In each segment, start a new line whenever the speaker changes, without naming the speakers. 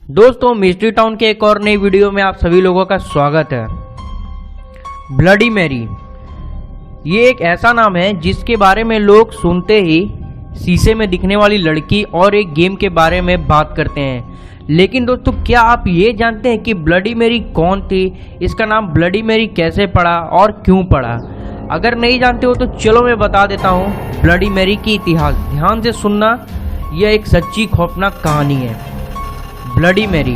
दोस्तों, mystery town के एक और नई वीडियो में आप सभी लोगों का स्वागत है। ब्लडी मैरी ये एक ऐसा नाम है जिसके बारे में लोग सुनते ही शीशे में दिखने वाली लड़की और एक गेम के बारे में बात करते हैं। लेकिन दोस्तों, क्या आप ये जानते हैं कि ब्लडी मैरी कौन थी, इसका नाम ब्लडी मैरी कैसे पड़ा और क्यों पड़ा? अगर नहीं जानते हो तो चलो मैं बता देता हूँ ब्लडी मैरी की इतिहास। ध्यान से सुनना, यह एक सच्ची खौफनाक कहानी है। ब्लडी मैरी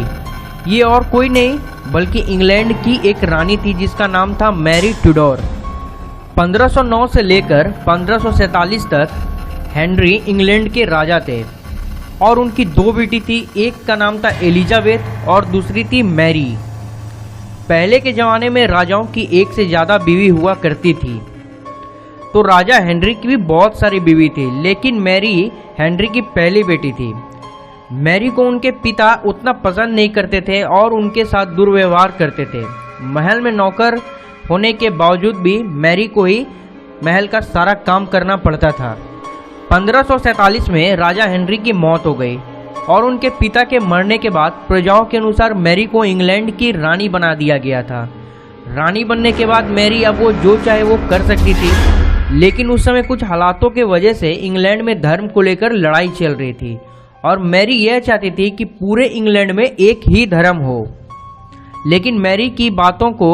ये और कोई नहीं बल्कि इंग्लैंड की एक रानी थी जिसका नाम था मैरी ट्यूडोर। 1509 से लेकर 1547 तक हेनरी इंग्लैंड के राजा थे और उनकी दो बेटी थी। एक का नाम था एलिजाबेथ और दूसरी थी मैरी। पहले के ज़माने में राजाओं की एक से ज़्यादा बीवी हुआ करती थी। तो राजा हेनरी की भी बहुत सारी बीवी थी, लेकिन मैरी हेनरी की पहली बेटी थी। मैरी को उनके पिता उतना पसंद नहीं करते थे और उनके साथ दुर्व्यवहार करते थे। महल में नौकर होने के बावजूद भी मैरी को ही महल का सारा काम करना पड़ता था। 1547 में राजा हेनरी की मौत हो गई और उनके पिता के मरने के बाद प्रजाओं के अनुसार मैरी को इंग्लैंड की रानी बना दिया गया था। रानी बनने के बाद मैरी अब वो जो चाहे वो कर सकती थी, लेकिन उस समय कुछ हालातों के वजह से इंग्लैंड में धर्म को लेकर लड़ाई चल रही थी और मैरी यह चाहती थी कि पूरे इंग्लैंड में एक ही धर्म हो। लेकिन मैरी की बातों को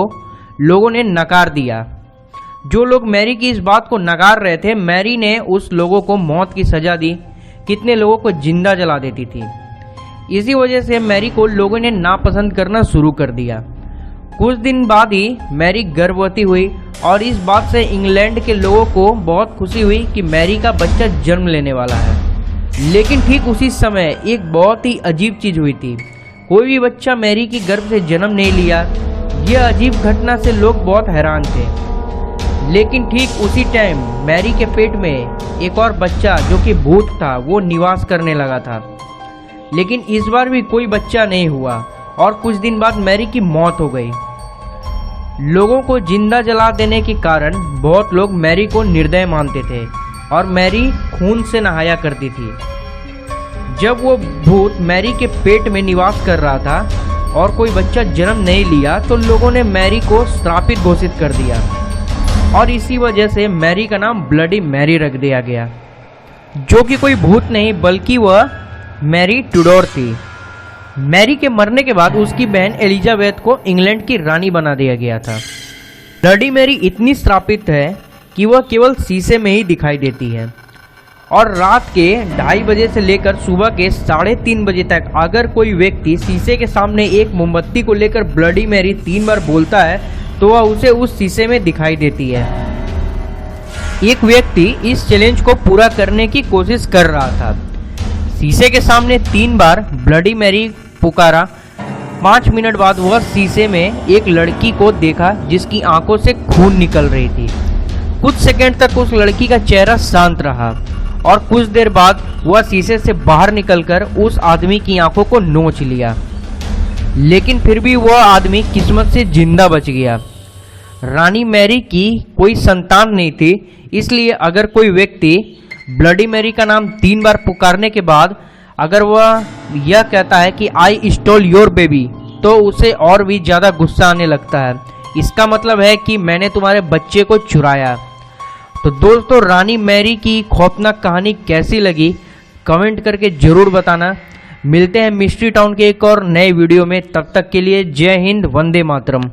लोगों ने नकार दिया। जो लोग मैरी की इस बात को नकार रहे थे, मैरी ने उस लोगों को मौत की सज़ा दी, कितने लोगों को जिंदा जला देती थी। इसी वजह से मैरी को लोगों ने नापसंद करना शुरू कर दिया। कुछ दिन बाद ही मैरी गर्भवती हुई और इस बात से इंग्लैंड के लोगों को बहुत खुशी हुई कि मैरी का बच्चा जन्म लेने वाला है। लेकिन ठीक उसी समय एक बहुत ही अजीब चीज़ हुई थी। कोई भी बच्चा मैरी की गर्भ से जन्म नहीं लिया। यह अजीब घटना से लोग बहुत हैरान थे। लेकिन ठीक उसी टाइम मैरी के पेट में एक और बच्चा जो कि भूत था वो निवास करने लगा था। लेकिन इस बार भी कोई बच्चा नहीं हुआ और कुछ दिन बाद मैरी की मौत हो गई। लोगों को जिंदा जला देने के कारण बहुत लोग मैरी को निर्दय मानते थे और मैरी खून से नहाया करती थी। जब वो भूत मैरी के पेट में निवास कर रहा था और कोई बच्चा जन्म नहीं लिया तो लोगों ने मैरी को श्रापित घोषित कर दिया और इसी वजह से मैरी का नाम ब्लडी मैरी रख दिया गया, जो कि कोई भूत नहीं बल्कि वह मैरी ट्यूडोर थी। मैरी के मरने के बाद उसकी बहन एलिजाबेथ को इंग्लैंड की रानी बना दिया गया था। ब्लडी मैरी इतनी श्रापित है कि वह केवल शीशे में ही दिखाई देती है और रात के 2:30 बजे से लेकर सुबह के 3:30 बजे तक अगर कोई व्यक्ति शीशे के सामने एक मोमबत्ती को लेकर ब्लडी मैरी 3 बार बोलता है तो वह उसे उस शीशे में दिखाई देती है। एक व्यक्ति इस चैलेंज को पूरा करने की कोशिश कर रहा था। शीशे के सामने 3 बार ब्लडी मैरी पुकारा। 5 मिनट बाद वह शीशे में एक लड़की को देखा जिसकी आंखों से खून निकल रही थी। कुछ सेकंड तक उस लड़की का चेहरा शांत रहा और कुछ देर बाद वह शीशे से बाहर निकलकर उस आदमी की आंखों को नोच लिया। लेकिन फिर भी वह आदमी किस्मत से जिंदा बच गया। रानी मैरी की कोई संतान नहीं थी, इसलिए अगर कोई व्यक्ति ब्लडी मैरी का नाम 3 बार पुकारने के बाद अगर वह यह कहता है कि आई स्टोल योर बेबी, तो उसे और भी ज़्यादा गुस्सा आने लगता है। इसका मतलब है कि मैंने तुम्हारे बच्चे को चुराया। तो दोस्तों, रानी मैरी की खौफनाक कहानी कैसी लगी कमेंट करके ज़रूर बताना। मिलते हैं मिस्ट्री टाउन के एक और नए वीडियो में, तब तक के लिए जय हिंद, वंदे मातरम।